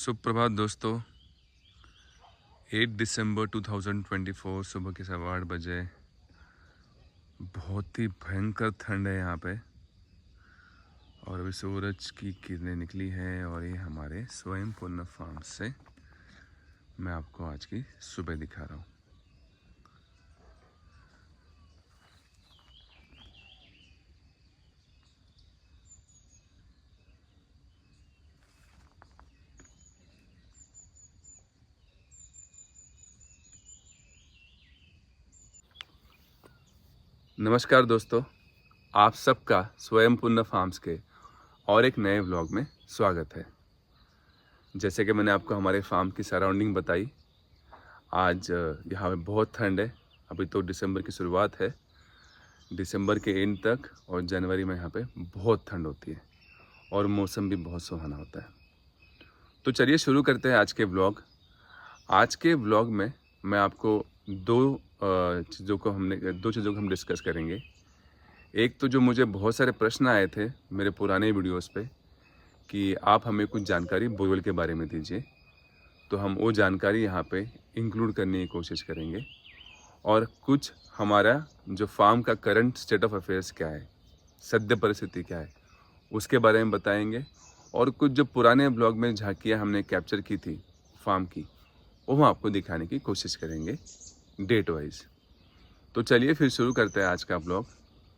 सुप्रभात दोस्तों। 8 दिसंबर 2024 सुबह के 8:15 बजे। बहुत ही भयंकर ठंड है यहाँ पे और अभी सूरज की किरणें निकली है और ये हमारे स्वयं पूर्ण फार्म से मैं आपको आज की सुबह दिखा रहा हूँ। नमस्कार दोस्तों, आप सबका स्वयं पूर्ण फार्म्स के और एक नए व्लॉग में स्वागत है। जैसे कि मैंने आपको हमारे फार्म की सराउंडिंग बताई, आज यहाँ पे बहुत ठंड है। अभी तो दिसंबर की शुरुआत है, दिसंबर के एंड तक और जनवरी में यहाँ पे बहुत ठंड होती है और मौसम भी बहुत सुहाना होता है। तो चलिए शुरू करते हैं आज के व्लॉग। आज के व्लॉग में मैं आपको दो चीज़ों को हम डिस्कस करेंगे। एक तो जो मुझे बहुत सारे प्रश्न आए थे मेरे पुराने वीडियोस पे कि आप हमें कुछ जानकारी बोरवेल के बारे में दीजिए, तो हम वो जानकारी यहाँ पे इंक्लूड करने की कोशिश करेंगे और कुछ हमारा जो फार्म का करंट स्टेट ऑफ अफेयर्स क्या है, सद्य परिस्थिति क्या है, उसके बारे में बताएंगे और कुछ जो पुराने ब्लॉग में झांकियाँ हमने कैप्चर की थी फार्म की, वो हम आपको दिखाने की कोशिश करेंगे डेट वाइज। तो चलिए फिर शुरू करते हैं आज का ब्लॉग,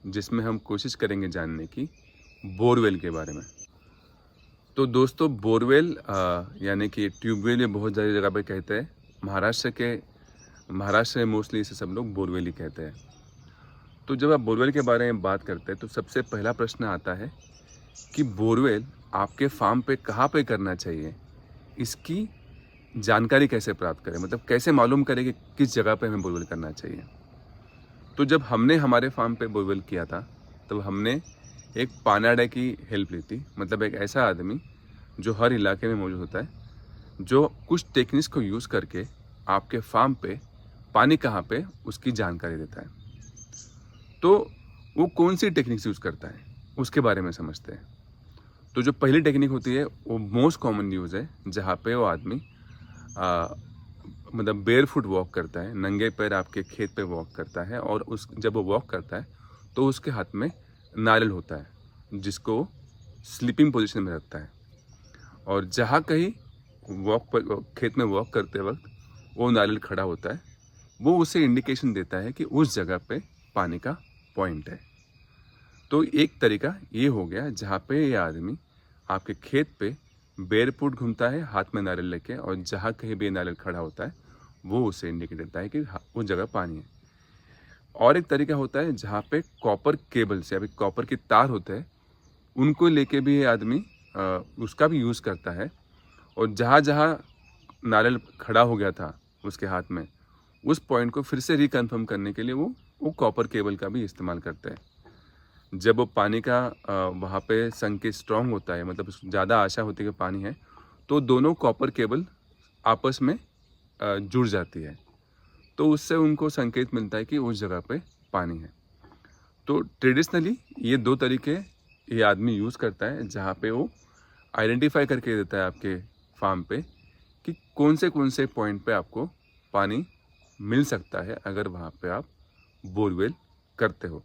जिसमें हम कोशिश करेंगे जानने की बोरवेल के बारे में। तो दोस्तों, बोरवेल यानी कि ट्यूबवेल ये बहुत सारी जगह पे कहते हैं। महाराष्ट्र में मोस्टली इसे सब लोग बोरवेल ही कहते हैं। तो जब आप बोरवेल के बारे में बात करते हैं तो सबसे पहला प्रश्न आता है कि बोरवेल आपके फार्म पे कहाँ पे करना चाहिए, इसकी जानकारी कैसे प्राप्त करें, मतलब कैसे मालूम करें कि किस जगह पे हमें बोरवेल करना चाहिए। तो जब हमने हमारे फार्म पे बोरवेल किया था तब हमने एक पानाडे की हेल्प ली थी, मतलब एक ऐसा आदमी जो हर इलाके में मौजूद होता है, जो कुछ टेक्निक्स को यूज़ करके आपके फार्म पे पानी कहाँ पे उसकी जानकारी देता है। तो वो कौन सी टेक्निक्स यूज़ करता है उसके बारे में समझते हैं। तो जो पहली टेक्निक होती है वो मोस्ट कॉमन यूज़ है, जहाँ पे वो आदमी मतलब बेयर फुट वॉक करता है, नंगे पैर आपके खेत पे वॉक करता है और जब वो वॉक करता है तो उसके हाथ में नारियल होता है जिसको स्लीपिंग पोजीशन में रखता है, और जहाँ कहीं खेत में वॉक करते वक्त वो नारियल खड़ा होता है, वो उसे इंडिकेशन देता है कि उस जगह पे पानी का पॉइंट है। तो एक तरीका ये हो गया जहाँ पे ये आदमी आपके खेत पे बेयरफुट घूमता है हाथ में नारियल लेके, और जहाँ कहीं भी नारियल खड़ा होता है वो उसे इंडिकेट देता है कि उस जगह पानी है। और एक तरीका होता है जहाँ पे कॉपर केबल से, अभी कॉपर की तार होते हैं, उनको लेके भी ये आदमी उसका भी यूज़ करता है, और जहाँ जहाँ नारियल खड़ा हो गया था उसके हाथ में, उस पॉइंट को फिर से रिकन्फर्म करने के लिए वो कॉपर केबल का भी इस्तेमाल करते हैं। जब वो पानी का वहाँ पे संकेत स्ट्रॉन्ग होता है, मतलब ज़्यादा आशा होती है कि पानी है, तो दोनों कॉपर केबल आपस में जुड़ जाती है, तो उससे उनको संकेत मिलता है कि उस जगह पे पानी है। तो ट्रेडिशनली ये दो तरीके ये आदमी यूज़ करता है, जहाँ पे वो आइडेंटिफाई करके देता है आपके फार्म पे कि कौन से पॉइंट पे आपको पानी मिल सकता है अगर वहाँ पे आप बोरवेल करते हो।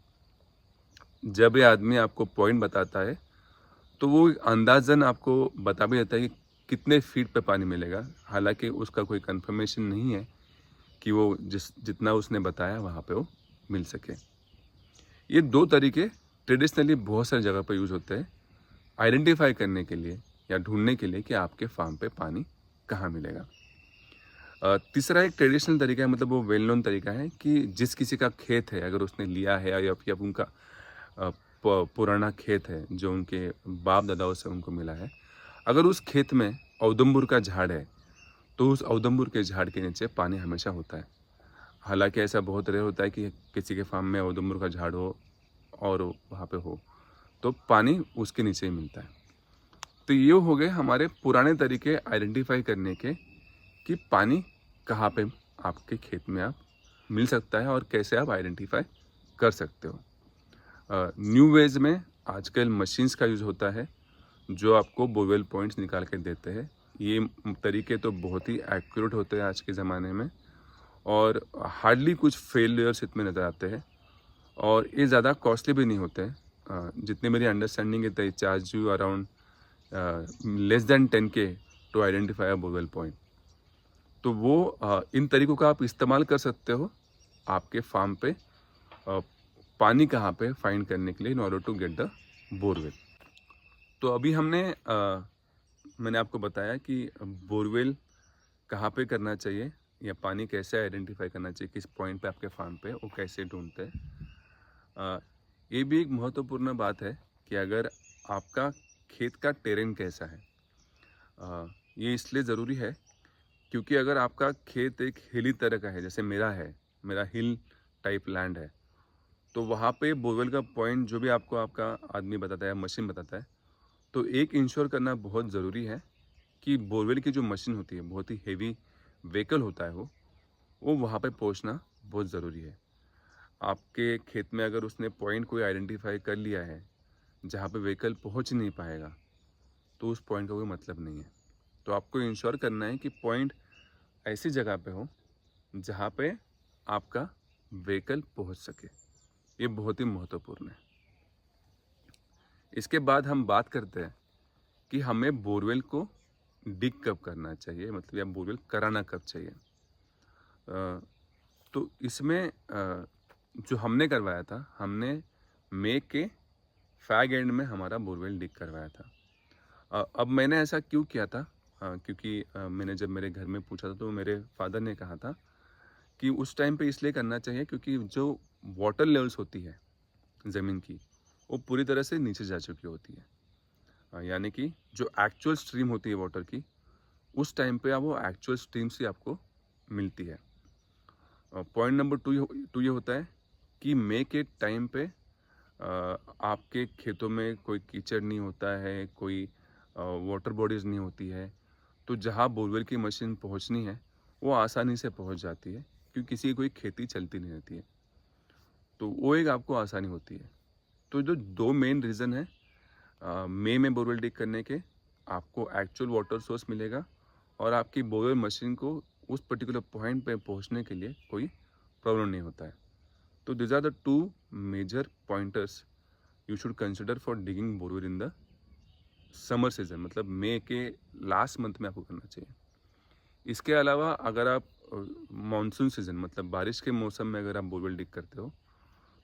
जब ये आदमी आपको पॉइंट बताता है तो वो अंदाज़न आपको बता भी देता है कि कितने फीट पे पानी मिलेगा, हालांकि उसका कोई कंफर्मेशन नहीं है कि वो जितना उसने बताया वहाँ पे वो मिल सके। ये दो तरीके ट्रेडिशनली बहुत सारी जगह पर यूज़ होते हैं आइडेंटिफाई करने के लिए या ढूंढने के लिए कि आपके फार्म पे पानी कहाँ मिलेगा। तीसरा एक ट्रेडिशनल तरीका है, मतलब वो वेल नोन तरीका है कि जिस किसी का खेत है, अगर उसने लिया है या फिर उनका पुराना खेत है जो उनके बाप दादाओं से उनको मिला है, अगर उस खेत में औदुंबर का झाड़ है तो उस औदुंबर के झाड़ के नीचे पानी हमेशा होता है। हालांकि ऐसा बहुत रेयर होता है कि किसी के फार्म में औदुंबर का झाड़ हो और वहाँ पे हो तो पानी उसके नीचे ही मिलता है। तो ये हो गए हमारे पुराने तरीके आइडेंटिफाई करने के कि पानी कहाँ पे आपके खेत में आप मिल सकता है और कैसे आप आइडेंटिफाई कर सकते हो। न्यू वेज में आजकल मशीन्स का यूज़ होता है जो आपको बोरवेल पॉइंट्स निकाल के देते हैं। ये तरीके तो बहुत ही एक्यूरेट होते हैं आज के ज़माने में, और हार्डली कुछ फेलियर्स इसमें नज़र आते हैं, और ये ज़्यादा कॉस्टली भी नहीं होते हैं। जितनी मेरी अंडरस्टैंडिंग है, they charge you around less than 10K to identify a borewell point. तो वो इन तरीकों का आप इस्तेमाल कर सकते हो आपके फार्म पे पानी कहाँ पे फाइंड करने के लिए, in order to get the borewell. तो अभी मैंने आपको बताया कि बोरवेल कहाँ पे करना चाहिए, या पानी कैसे आइडेंटिफाई करना चाहिए, किस पॉइंट पे आपके फार्म पे, वो कैसे ढूंढते हैं। ये भी एक महत्वपूर्ण बात है कि अगर आपका खेत का टेरेन कैसा है। ये इसलिए ज़रूरी है क्योंकि अगर आपका खेत एक हिली तरह का है, जैसे मेरा हिल टाइप लैंड है, तो वहाँ पे बोरवेल का पॉइंट जो भी आपको आपका आदमी बताता है, मशीन बताता है, तो एक इंश्योर करना बहुत ज़रूरी है कि बोरवेल की जो मशीन होती है, बहुत ही हेवी व्हीकल होता है, वो वहाँ पे पहुँचना बहुत ज़रूरी है। आपके खेत में अगर उसने पॉइंट कोई आइडेंटिफाई कर लिया है जहाँ पे व्हीकल पहुँच नहीं पाएगा, तो उस पॉइंट का कोई मतलब नहीं है। तो आपको इंश्योर करना है कि पॉइंट ऐसी जगह पे हो जहाँ पे आपका व्हीकल पहुँच सके। ये बहुत ही महत्वपूर्ण है। इसके बाद हम बात करते हैं कि हमें बोरवेल को डिग कब करना चाहिए, मतलब या बोरवेल कराना कब चाहिए। तो इसमें जो हमने करवाया था, हमने मई के फैग एंड में हमारा बोरवेल डिग करवाया था। अब मैंने ऐसा क्यों किया था, क्योंकि मैंने जब मेरे घर में पूछा था तो मेरे फादर ने कहा था कि उस टाइम पे इसलिए करना चाहिए क्योंकि जो वाटर लेवल्स होती है ज़मीन की, वो पूरी तरह से नीचे जा चुकी होती है। यानी कि जो एक्चुअल स्ट्रीम होती है वाटर की, उस टाइम पे वो एक्चुअल स्ट्रीम से आपको मिलती है। पॉइंट नंबर टू ये होता है कि मई के टाइम पे आपके खेतों में कोई कीचड़ नहीं होता है, कोई वाटर बॉडीज़ नहीं होती है, तो जहाँ बोरवेल की मशीन पहुँचनी है वो आसानी से पहुँच जाती है, क्योंकि किसी की कोई खेती चलती नहीं रहती है, तो वो एक आपको आसानी होती है। तो जो दो मेन रीज़न है मई में बोरवेल डिग करने के, आपको एक्चुअल वाटर सोर्स मिलेगा, और आपकी बोरवेल मशीन को उस पर्टिकुलर पॉइंट पे पहुंचने के लिए कोई प्रॉब्लम नहीं होता है। तो this are the two major pointers you should consider for digging borewell in the summer season, मतलब मई के लास्ट मंथ में आपको करना चाहिए। इसके अलावा अगर आप मानसून सीजन, मतलब बारिश के मौसम में अगर आप बोरवेल डिग करते हो,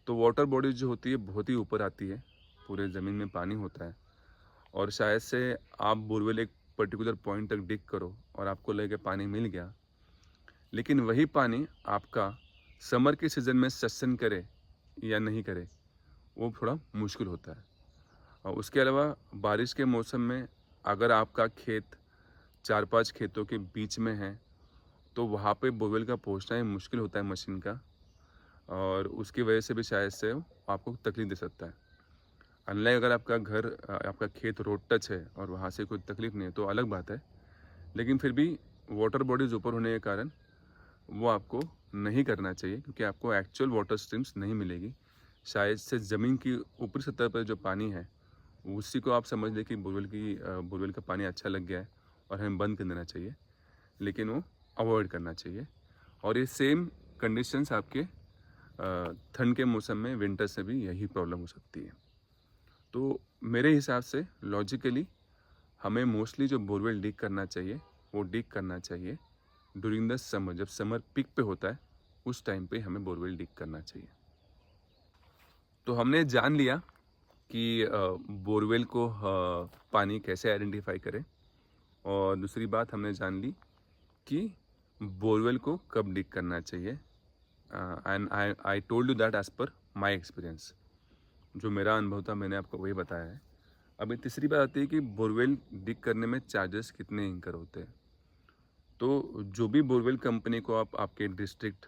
तो वाटर बॉडीज जो होती है बहुत ही ऊपर आती है, पूरे ज़मीन में पानी होता है, और शायद से आप बोरवेल एक पर्टिकुलर पॉइंट तक डिग करो और आपको लगे पानी मिल गया, लेकिन वही पानी आपका समर के सीज़न में सस्टेन करे या नहीं करे, वो थोड़ा मुश्किल होता है। और उसके अलावा बारिश के मौसम में अगर आपका खेत 4-5 खेतों के बीच में है, तो वहाँ पे बोरवेल का पहुँचना ही मुश्किल होता है मशीन का, और उसकी वजह से भी शायद से आपको तकलीफ दे सकता है। अनलाइक अगर आपका खेत रोड टच है और वहाँ से कोई तकलीफ नहीं है, तो अलग बात है, लेकिन फिर भी वाटर बॉडीज़ ऊपर होने के कारण वो आपको नहीं करना चाहिए, क्योंकि आपको एक्चुअल वाटर स्ट्रीम्स नहीं मिलेगी। शायद से ज़मीन की ऊपरी सतह पर जो पानी है, उसी को आप समझ लें कि बोरवेल का पानी अच्छा लग गया है और हमें बंद कर देना चाहिए, लेकिन वो अवॉइड करना चाहिए। और ये सेम कंडीशंस आपके ठंड के मौसम में, विंटर से भी यही प्रॉब्लम हो सकती है। तो मेरे हिसाब से लॉजिकली हमें मोस्टली जो बोरवेल डिग करना चाहिए, वो डिग करना चाहिए ड्यूरिंग द समर, जब समर पीक पे होता है, उस टाइम पे हमें बोरवेल डिग करना चाहिए। तो हमने जान लिया कि बोरवेल को पानी कैसे आइडेंटिफाई करें, और दूसरी बात हमने जान ली कि बोरवेल को कब डिग करना चाहिए, and I told you that as per my experience. जो मेरा अनुभव था मैंने आपको वही बताया है। अभी तीसरी बात आती है कि बोरवेल डिग करने में चार्जेस कितने इंकर होते हैं। तो जो भी बोरवेल कंपनी को आप आपके डिस्ट्रिक्ट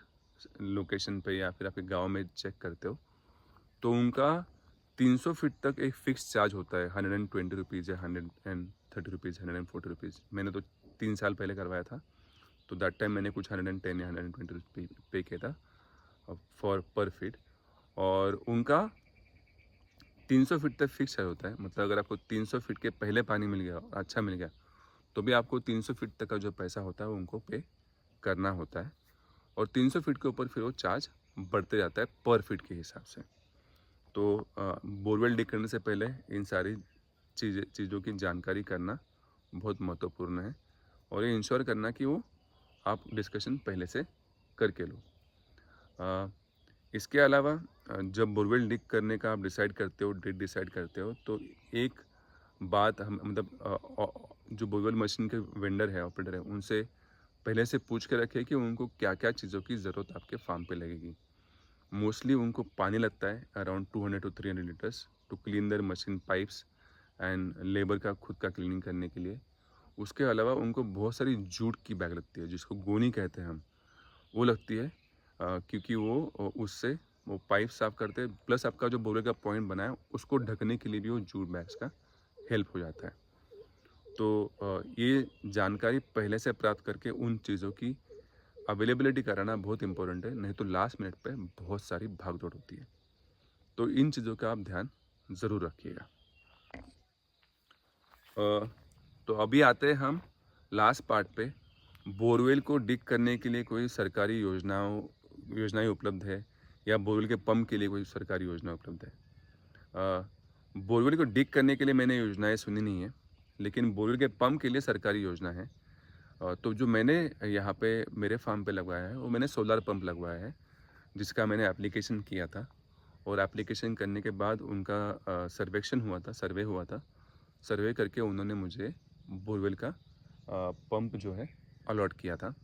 लोकेशन पे या फिर आपके गांव में चेक करते हो, तो उनका 300 फीट तक एक फ़िक्स चार्ज होता है, 120 रुपीज़ या 130 रुपीज़, 140 रुपीज़। मैंने तो 3 साल पहले करवाया था, तो दैट टाइम मैंने कुछ 110 या 120 रुपीज़ पे किया था फॉर पर फीट। और उनका 300 फीट तक फिक्स चार्ज होता है, मतलब अगर आपको 300 फीट के पहले पानी मिल गया, अच्छा मिल गया, तो भी आपको 300 फीट तक का जो पैसा होता है वो उनको पे करना होता है, और 300 फीट के ऊपर फिर वो चार्ज बढ़ते जाता है पर फीट के हिसाब से। तो बोरवेल डिग करने से पहले इन सारी चीज़ों की जानकारी करना बहुत महत्वपूर्ण है, और ये इंश्योर करना कि वो आप डिस्कशन पहले से करके लो। इसके अलावा जब बोरवेल डिग करने का आप डिसाइड करते हो, डेट डिसाइड करते हो, तो एक बात हम जो बोरवेल मशीन के वेंडर है, ऑपरेटर है, उनसे पहले से पूछ के रखें कि उनको क्या क्या चीज़ों की ज़रूरत आपके फार्म पे लगेगी। मोस्टली उनको पानी लगता है around 200 to 300 litres to clean their machine pipes and labour का खुद का क्लीनिंग करने के लिए। उसके अलावा उनको बहुत सारी जूट की बैग लगती है, जिसको गोनी कहते हैं हम, वो लगती है, क्योंकि वो उससे वो पाइप साफ़ करते हैं, प्लस आपका जो बोरवेल का पॉइंट बना है उसको ढकने के लिए भी वो जूट बैग्स का हेल्प हो जाता है। तो ये जानकारी पहले से प्राप्त करके उन चीज़ों की अवेलेबिलिटी कराना बहुत इम्पोर्टेंट है, नहीं तो लास्ट मिनट पे बहुत सारी भाग-दौड़ होती है। तो इन चीज़ों का आप ध्यान ज़रूर रखिएगा। तो अभी आते हैं हम लास्ट पार्ट पे। बोरवेल को डिग करने के लिए कोई सरकारी योजनाएं उपलब्ध है, या बोरवेल के पंप के लिए कोई सरकारी योजना उपलब्ध है। बोरवेल को डिग करने के लिए मैंने योजनाएं सुनी नहीं है, लेकिन बोरवेल के पंप के लिए सरकारी योजना है। तो जो मैंने यहाँ पे मेरे फार्म पे लगवाया है, वो मैंने सोलर पंप लगवाया है, जिसका मैंने एप्लीकेशन किया था, और एप्लीकेशन करने के बाद उनका सर्वेक्षण हुआ था, सर्वे हुआ था। सर्वे करके उन्होंने मुझे बोरवेल का पंप जो है अलॉट किया था।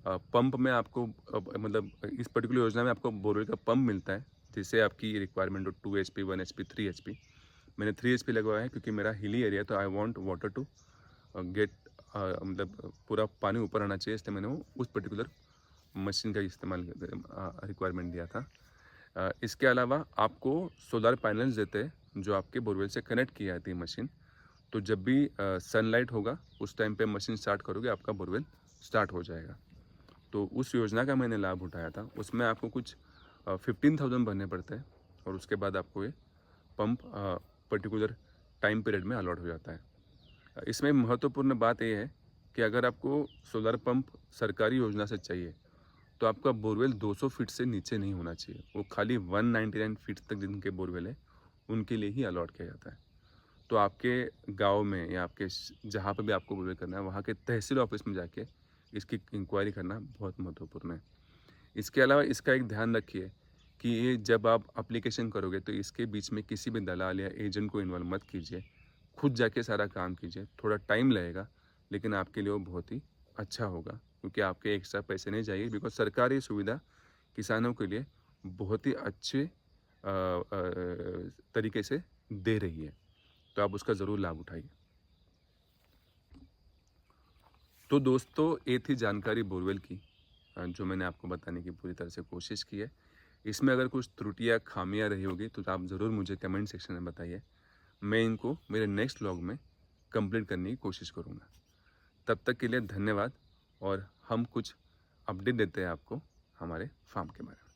पंप में आपको मतलब इस पर्टिकुलर योजना में आपको बोरवेल का पंप मिलता है, जिससे आपकी रिक्वायरमेंट हो 2 HP, 1 HP, 3 HP। मैंने 3 HP लगवाया है, क्योंकि मेरा हिली एरिया, तो I want water to get मतलब पूरा पानी ऊपर आना चाहिए, इसलिए मैंने वो उस पर्टिकुलर मशीन का इस्तेमाल रिक्वायरमेंट दिया था। इसके अलावा आपको सोलर पैनल्स देते हैं, जो आपके बोरवेल से कनेक्ट की जाती है मशीन। तो जब भी सनलाइट होगा उस टाइम पे मशीन स्टार्ट करोगे, आपका बोरवेल स्टार्ट हो जाएगा। तो उस योजना का मैंने लाभ उठाया था। उसमें आपको कुछ 15,000 भरने पड़ते हैं, और उसके बाद आपको ये पंप पर्टिकुलर टाइम पीरियड में अलॉट हो जाता है। इसमें महत्वपूर्ण बात ये है कि अगर आपको सोलर पंप सरकारी योजना से चाहिए, तो आपका बोरवेल 200 फीट से नीचे नहीं होना चाहिए। वो खाली 199 फीट तक जिनके बोरवेल है, उनके लिए ही अलॉट किया जाता है। तो आपके गांव में या आपके जहाँ पर भी आपको बोरवेल करना है, वहाँ के तहसील ऑफिस में जाके इसकी इंक्वायरी करना बहुत महत्वपूर्ण है। इसके अलावा इसका एक ध्यान रखिए कि ये जब आप एप्लीकेशन करोगे, तो इसके बीच में किसी भी दलाल या एजेंट को इन्वॉल्व मत कीजिए। खुद जाके सारा काम कीजिए। थोड़ा टाइम लगेगा, लेकिन आपके लिए वो बहुत ही अच्छा होगा, क्योंकि आपके एक्स्ट्रा पैसे नहीं जाएंगे, बिकॉज सरकार ये सुविधा किसानों के लिए बहुत ही अच्छे तरीके से दे रही है। तो आप उसका ज़रूर लाभ उठाइए। तो दोस्तों, ये थी जानकारी बोरवेल की, जो मैंने आपको बताने की पूरी तरह से कोशिश की है। इसमें अगर कुछ त्रुटियाँ, खामियाँ रही होगी, तो आप ज़रूर मुझे कमेंट सेक्शन में बताइए। मैं इनको मेरे नेक्स्ट व्लॉग में कंप्लीट करने की कोशिश करूँगा। तब तक के लिए धन्यवाद, और हम कुछ अपडेट देते हैं आपको हमारे फार्म के बारे में।